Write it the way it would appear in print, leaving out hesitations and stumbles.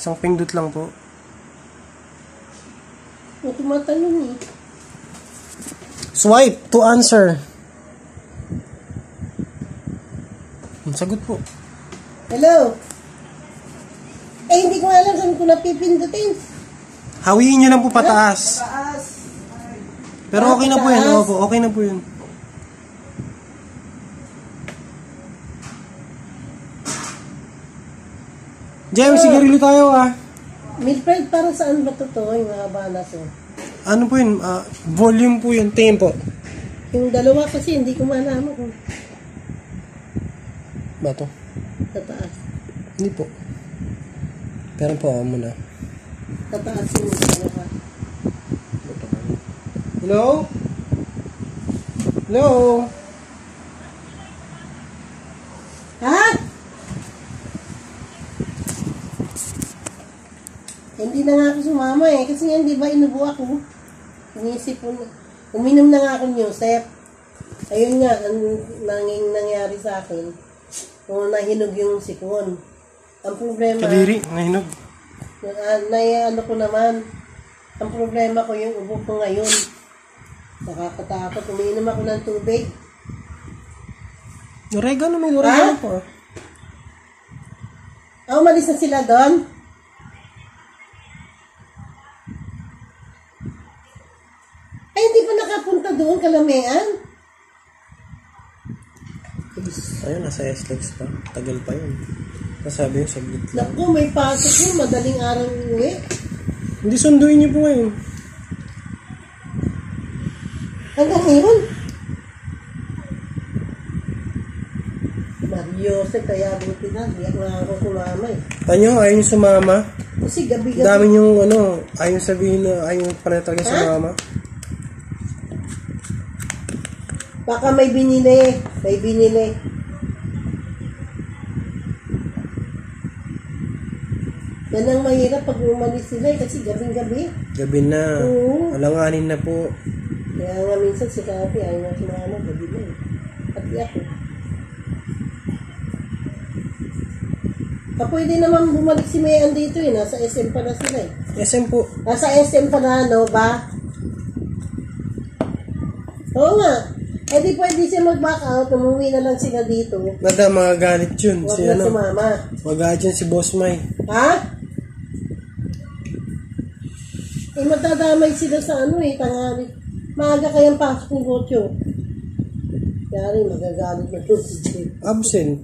Isang pindot lang po. Tumatanong eh. Swipe to answer. Sagot po. Hello? Eh, hindi ko alam saan ko napipindutin. Hawiin nyo lang po pataas. Pataas. Pero okay na po yan. Opo, okay na po yun. James, sigarilyo tayo ah. Milfred, para saan ba totoo yung mga balas oh? Ano po yun? Volume po yun. Tingin po. Yung dalawa kasi hindi ko malaman kung Ba to? tataas. Hindi po. Pero po ako muna. Tataas yung dalawa. Hello? Hello? Ha? Hindi na nga ako sumama eh. Kasi nga, di ba, inubo ako. Inisip ko na. Uminom na nga ako ng Yosef. Ayun nga, ang nangyari sa akin. Kung nahinog yung sikon. Ang problema... Kadiri, nahinog. Ano ko naman. Ang problema ko yung ubo ko ngayon. Nakakatakot. Uminom ako ng tubig. Oregano, may oregano po. Umalis na sila doon. Ay, hindi pa nakapunta doon, Kalamian. Ayun, nasa SLEX pa. Tagal pa yun. Nasabi yung saglit lang. Naku, may pasok yun. Madaling araw uwi. Hindi sunduin niyo po ngayon. Hanggang ngayon. Mariose, kaya buti na. Hindi ako sumama eh. Tanyo, ayaw niyo sumama. Kasi gabi-gabi. Dami niyong ayaw sabihin na ayaw pala talaga sumama. Baka may binili. May binili. Yan ang mahirap pag umalis sila kasi gabing-gabi. Gabi na. Oo. Alanganin na po. Kaya nga minsan si Kati ayaw na sumama. Gabi na eh. Pati ako. Pwede naman bumalik si Mayan dito eh. Nasa SM pa na sila eh. SM po. Nasa SM pa na, no ba? Oo nga. Eh di pwede siya mag-back out, umuwi na lang sila dito. Nada, magagalit yun. Huwag Si na sumama. Magagalit yun si Boss May. Ha? Eh matadamay sila sa tanghali. Maaga kayang pasok ng Gocho. Kaya rin magagalit na to si Jay. Absent.